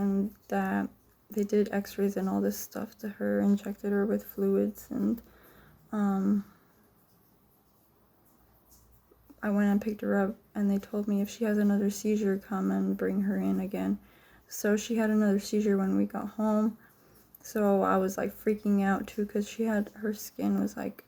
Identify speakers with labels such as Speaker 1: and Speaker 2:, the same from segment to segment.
Speaker 1: and that they did x-rays and all this stuff to her, injected her with fluids, and I went and picked her up, and they told me if she has another seizure, come and bring her in again. So she had another seizure when we got home, so I was like freaking out too, because her skin was like,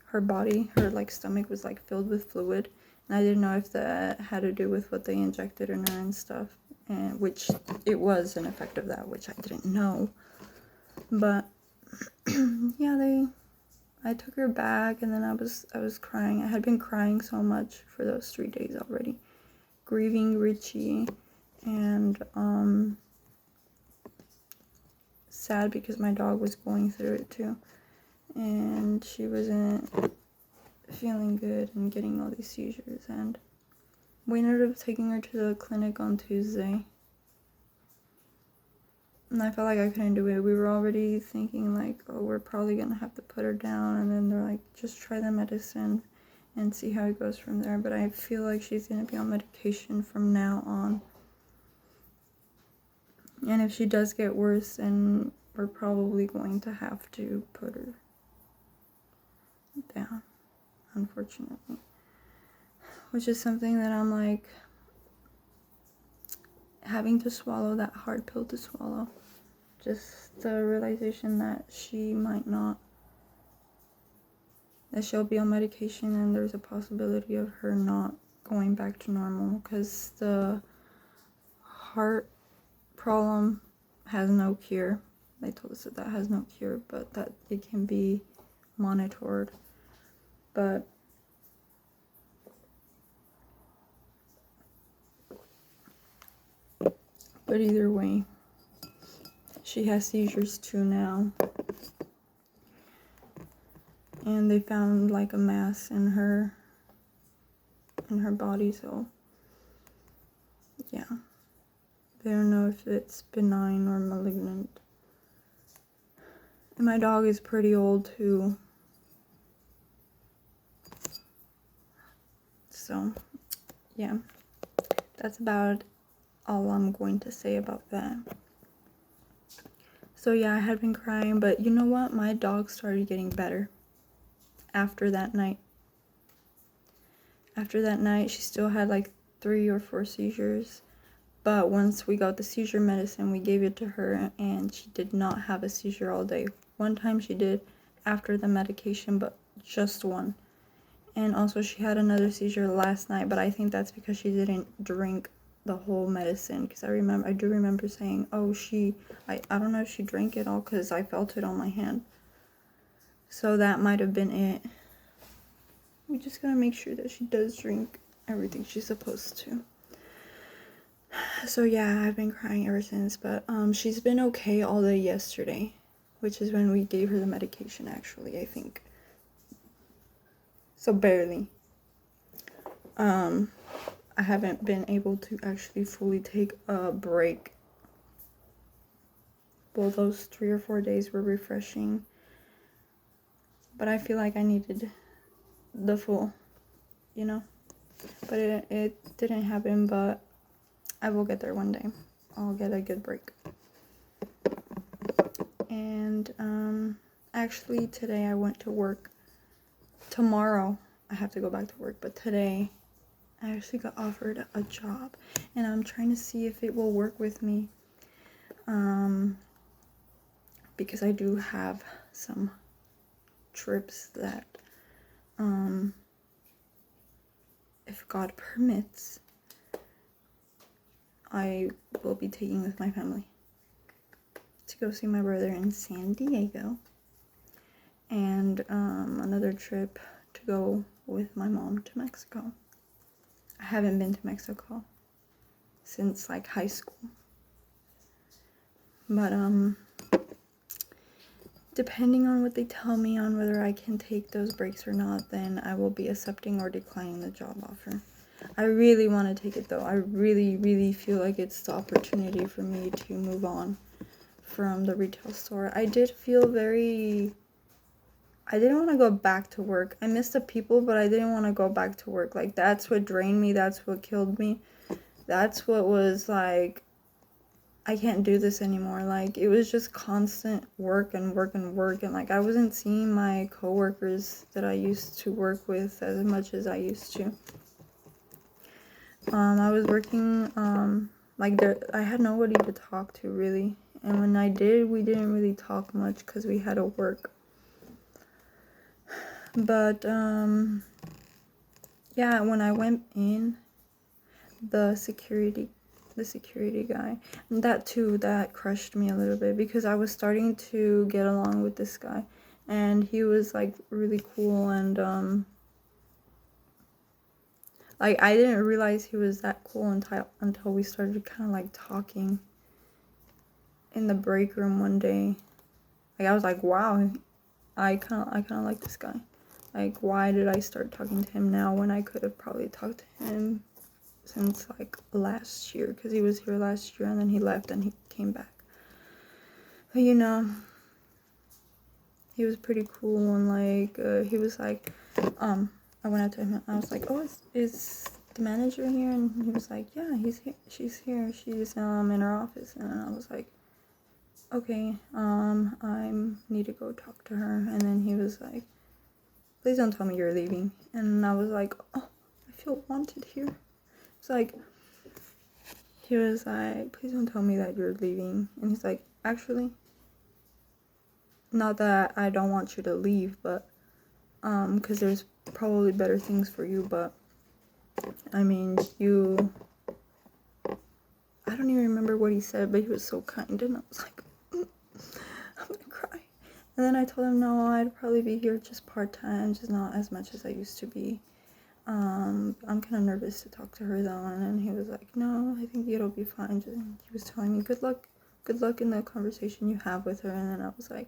Speaker 1: her body, her like stomach was like filled with fluid, and I didn't know if that had to do with what they injected in her and stuff, and which it was an effect of that, which I didn't know. But yeah, I took her back, and then I was crying. I had been crying so much for those 3 days already, grieving Richie, and sad because my dog was going through it too, and she wasn't feeling good and getting all these seizures, and we ended up taking her to the clinic on Tuesday, and I felt like I couldn't do it. We were already thinking like, oh, we're probably gonna have to put her down, and then they're like, just try the medicine and see how it goes from there. But I feel like she's gonna be on medication from now on, and if she does get worse, then we're probably going to have to put her down, unfortunately, which is something that I'm like having to swallow, that hard pill to swallow. Just the realization that she might not, that she'll be on medication, and there's a possibility of her not going back to normal, because the heart problem has no cure. They told us that has no cure, but that it can be monitored. But either way, she has seizures too now, and they found like a mass in her body, so yeah, they don't know if it's benign or malignant. And my dog is pretty old too, so yeah, that's about all I'm going to say about that. So yeah, I had been crying, but you know what? My dog started getting better after that night. After that night, she still had like 3 or 4 seizures, but once we got the seizure medicine, we gave it to her, and she did not have a seizure all day. One time she did after the medication, but just one. And also she had another seizure last night, but I think that's because she didn't drink the whole medicine, because I do remember saying, oh, I don't know if she drank it all, because I felt it on my hand. So that might have been it. We just gotta make sure that she does drink everything she's supposed to. So yeah, I've been crying ever since, but she's been okay all day yesterday, which is when we gave her the medication, actually, I think. So barely. I haven't been able to actually fully take a break. Well, those 3 or 4 days were refreshing, but I feel like I needed the full, but it didn't happen, but I will get there one day. I'll get a good break. And actually today I went to work. Tomorrow I have to go back to work, but today I actually got offered a job, and I'm trying to see if it will work with me, because I do have some trips that if God permits, I will be taking with my family to go see my brother in San Diego, and another trip to go with my mom to Mexico. I haven't been to Mexico since like high school, but depending on what they tell me on whether I can take those breaks or not, then I will be accepting or declining the job offer. I really want to take it though. I really, really feel like it's the opportunity for me to move on from the retail store. I didn't want to go back to work. I miss the people, but I didn't want to go back to work. Like, that's what drained me. That's what killed me. That's what was like I can't do this anymore. Like, it was just constant work and work and work, and like I wasn't seeing my coworkers that I used to work with as much as I used to. I was working like there, I had nobody to talk to really, and when I did, we didn't really talk much because we had to work. But yeah, when I went in, the security guy, and that crushed me a little bit, because I was starting to get along with this guy, and he was like really cool, and like I didn't realize he was that cool until we started kind of like talking in the break room one day. Like I was like, wow, I kind of like this guy. Like, why did I start talking to him now when I could have probably talked to him since like last year, because he was here last year and then he left and he came back. But you know, he was pretty cool, and like he was like, I went up to him and I was like, oh, is the manager here? And he was like, yeah, he's here, she's here, she's in her office. And I was like, okay, I need to go talk to her. And then he was like, please don't tell me you're leaving. And I was like, oh, I feel wanted here. It's like, he was like, please don't tell me that you're leaving. And he's like, actually, not that I don't want you to leave, but because there's probably better things for you, but I mean, I don't even remember what he said, but he was so kind, and I was like, I'm gonna cry. And then I told him, no, I'd probably be here just part-time, just not as much as I used to be. I'm kind of nervous to talk to her though. And then he was like, no, I think it'll be fine. He was telling me, good luck in the conversation you have with her. And then I was like,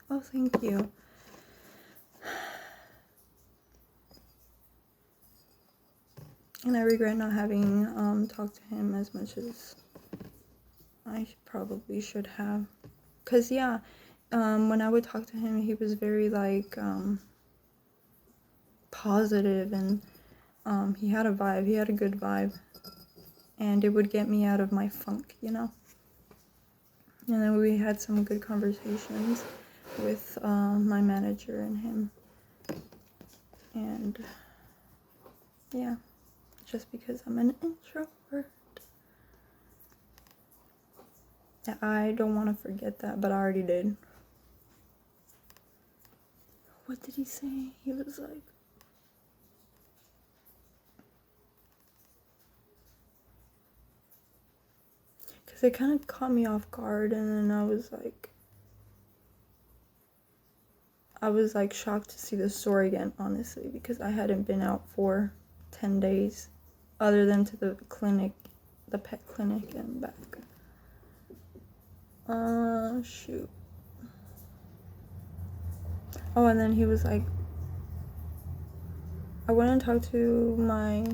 Speaker 1: oh, thank you. And I regret not having talked to him as much as I probably should have. Cause yeah, when I would talk to him, he was very like positive, and he had a vibe. He had a good vibe, and it would get me out of my funk, you know. And then we had some good conversations with my manager and him, and yeah, just because I'm an introvert, I don't want to forget that, but I already did. What did he say? He was like, because it kind of caught me off guard, and then I was like shocked to see the store again, honestly, because I hadn't been out for 10 days, other than to the clinic, the pet clinic, and back. Shoot. Oh, and then he was like, I went and talked to my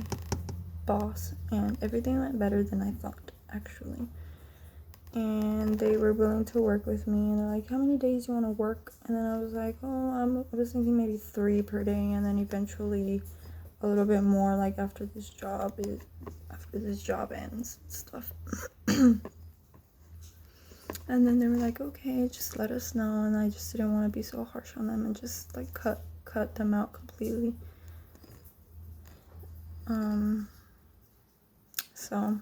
Speaker 1: boss, and everything went better than I thought, actually. And they were willing to work with me, and they're like, how many days do you want to work? And then I was like, oh, I was thinking maybe 3 per day, and then eventually a little bit more, like after this job ends and stuff. And then they were like, okay, just let us know. And I just didn't want to be so harsh on them and just like cut them out completely. So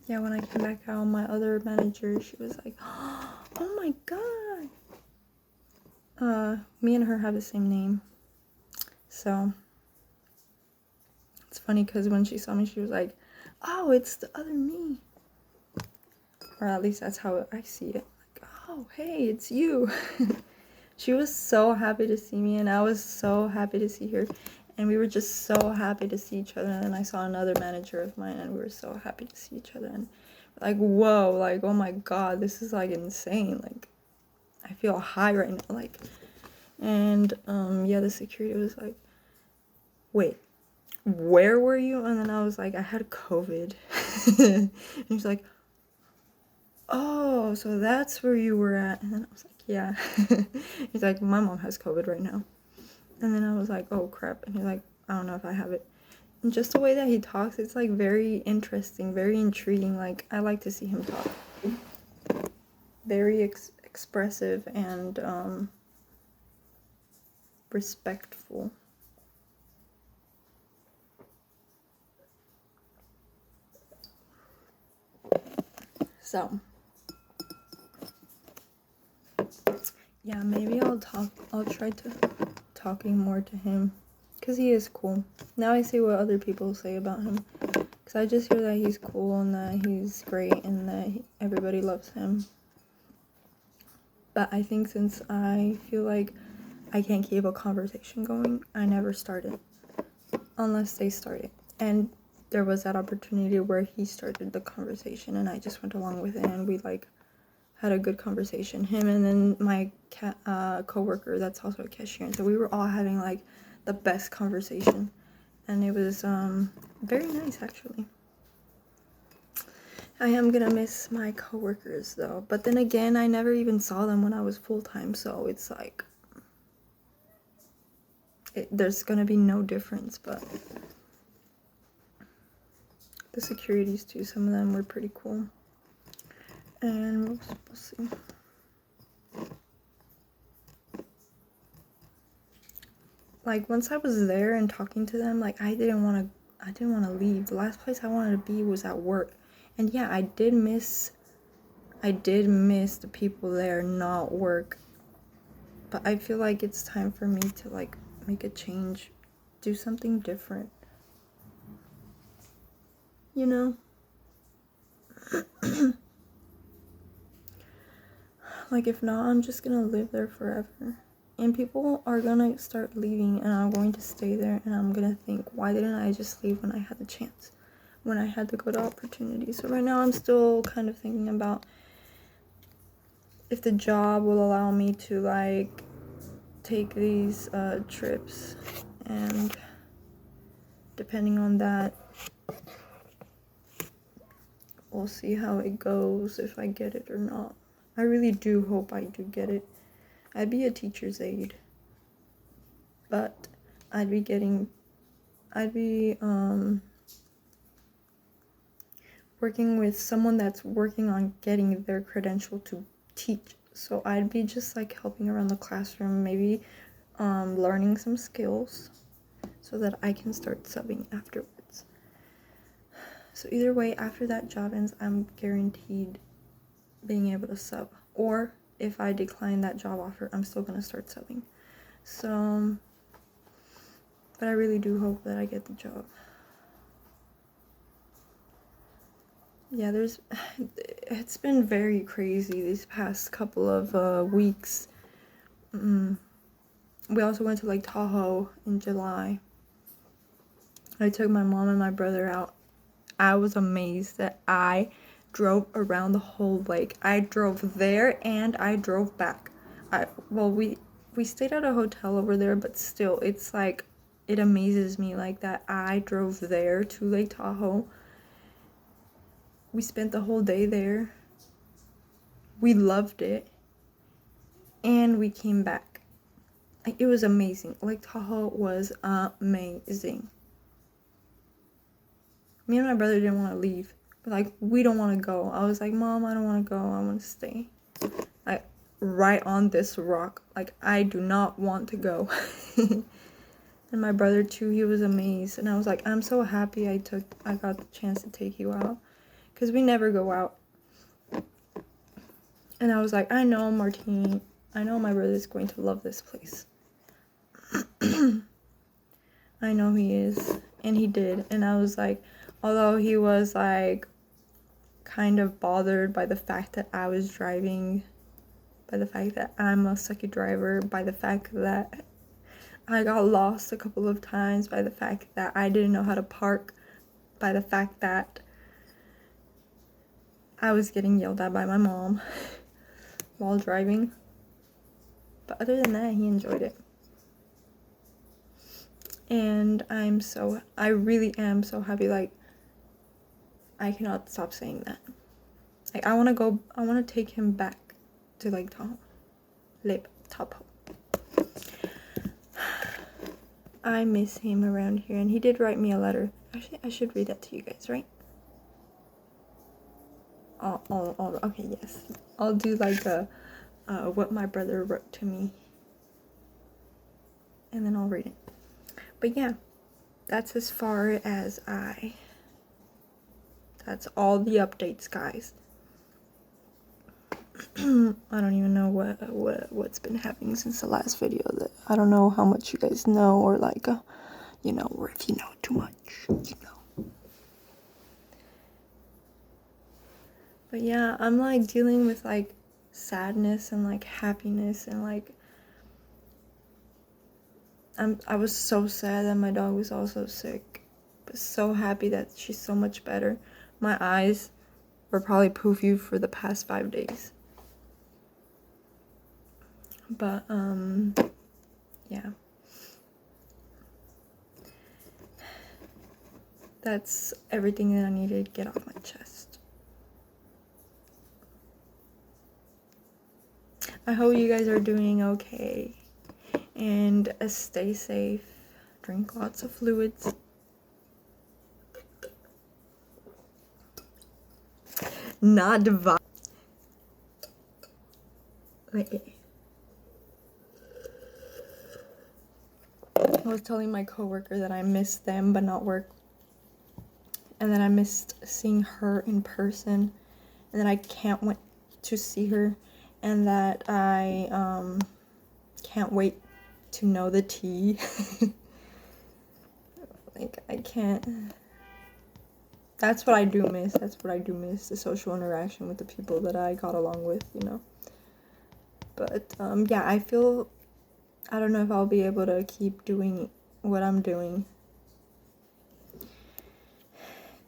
Speaker 1: yeah, when I came back out, my other manager, she was like, oh my god, me and her have the same name. So it's funny because when she saw me, she was like, oh, it's the other me. Or at least that's how I see it. Like, oh, hey, it's you. She was so happy to see me, and I was so happy to see her. And we were just so happy to see each other. And then I saw another manager of mine, and we were so happy to see each other. And like, whoa, like, oh my god, this is like insane. Like, I feel high right now. Like, and yeah, the security was like, wait, where were you? And then I was like, I had COVID. And he's like, oh, so that's where you were at. And then I was like, yeah. He's like, my mom has COVID right now. And then I was like, oh crap. And he's like, I don't know if I have it. And just the way that he talks, it's like very interesting, very intriguing. Like, I like to see him talk. Very expressive and respectful. So, yeah, maybe I'll try to talking more to him, because he is cool. Now I see what other people say about him, because I just hear that he's cool and that he's great and that everybody loves him. But I think since I feel like I can't keep a conversation going, I never start it unless they start it. And there was that opportunity where he started the conversation and I just went along with it, and we like had a good conversation, him and then my co-worker that's also a cashier, and so we were all having like the best conversation, and it was very nice actually. I am gonna miss my co-workers though, but then again, I never even saw them when I was full-time, so it's like there's gonna be no difference. But the securities too, some of them were pretty cool. And we'll see. Like, once I was there and talking to them, like, I didn't want to leave. The last place I wanted to be was at work. And yeah, I did miss the people there, not work. But I feel like it's time for me to like make a change, do something different. You know? Like, if not, I'm just gonna live there forever. And people are gonna start leaving, and I'm going to stay there, and I'm gonna think, why didn't I just leave when I had the chance? When I had the good opportunity. So right now I'm still kind of thinking about if the job will allow me to like take these trips, and depending on that, we'll see how it goes, if I get it or not. I really do hope I do get it. I'd be a teacher's aide, but I'd be working with someone that's working on getting their credential to teach. So I'd be just like helping around the classroom, maybe learning some skills so that I can start subbing afterwards. So either way, after that job ends, I'm guaranteed being able to sub. Or if I decline that job offer, I'm still gonna start subbing. So, but I really do hope that I get the job. Yeah, it's been very crazy these past couple of weeks. We also went to Lake Tahoe in July. I took my mom and my brother out. I was amazed that I drove around the whole lake. I drove there and I drove back. We stayed at a hotel over there, but still, it's like, it amazes me like that I drove there to Lake Tahoe. We spent the whole day there. We loved it. And we came back. It was amazing. Lake Tahoe was amazing. Me and my brother didn't want to leave. Like, we don't want to go. I was like, Mom, I don't want to go. I want to stay. Like, right on this rock. Like, I do not want to go. And my brother too, he was amazed. And I was like, I'm so happy I got the chance to take you out. Because we never go out. And I was like, I know my brother's going to love this place. I know he is. And he did. And I was like, although he was like kind of bothered by the fact that I was driving, by the fact that I'm a sucky driver, by the fact that I got lost a couple of times, by the fact that I didn't know how to park, by the fact that I was getting yelled at by my mom while driving. But other than that, he enjoyed it. And I really am so happy. Like, I cannot stop saying that. Like, I want to take him back to Lake Tahoe. Lake Tahoe. I miss him around here, and he did write me a letter. Actually, I should read that to you guys, right? Okay, yes. I'll do like what my brother wrote to me, and then I'll read it. But yeah, that's as far as that's all the updates, guys. I don't even know what's been happening since the last video. That I don't know how much you guys know, or like you know, or if you know too much, you know. But yeah, I'm like dealing with like sadness and like happiness, and like I was so sad that my dog was also sick, but so happy that she's so much better. My eyes were probably poofy for the past 5 days. But yeah. That's everything that I needed to get off my chest. I hope you guys are doing okay, and stay safe, drink lots of fluids. Not divide. Wait. I was telling my coworker that I missed them but not work, and then I missed seeing her in person, and then I can't wait to see her, and that I can't wait to know the tea. Like, I can't. That's what I do miss. That's what I do miss, the social interaction with the people that I got along with, you know. But yeah, I don't know if I'll be able to keep doing what I'm doing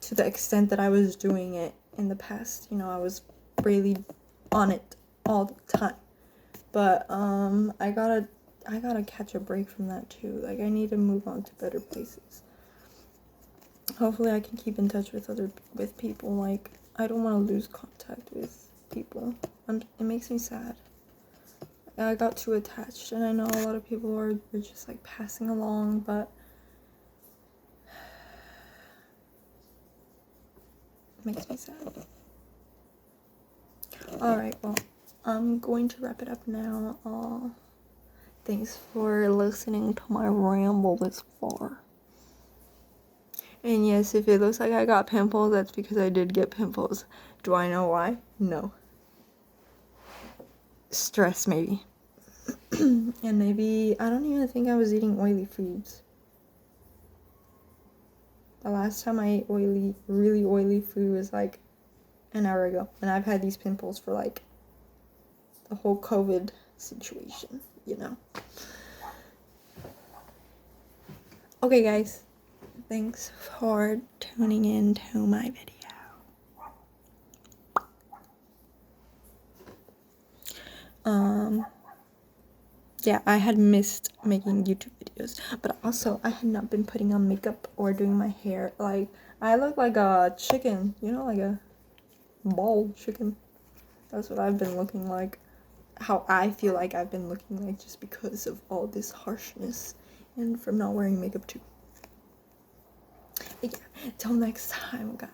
Speaker 1: to the extent that I was doing it in the past. You know, I was really on it all the time. But I gotta catch a break from that too. Like, I need to move on to better places. Hopefully I can keep in touch with people. Like, I don't want to lose contact with people. It makes me sad. I got too attached, and I know a lot of people are just like passing along, but it makes me sad. Alright, well, I'm going to wrap it up now. Thanks for listening to my ramble this far. And yes, if it looks like I got pimples, that's because I did get pimples. Do I know why? No. Stress, maybe. And maybe, I don't even think I was eating oily foods. The last time I ate really oily food was like an hour ago. And I've had these pimples for like the whole COVID situation, you know. Okay, guys. Thanks for tuning in to my video. Yeah, I had missed making YouTube videos, but also I had not been putting on makeup or doing my hair. Like, I look like a chicken, you know, like a bald chicken. That's what I've been looking like. How I feel like I've been looking like, just because of all this harshness and from not wearing makeup too. But yeah, till next time, guys.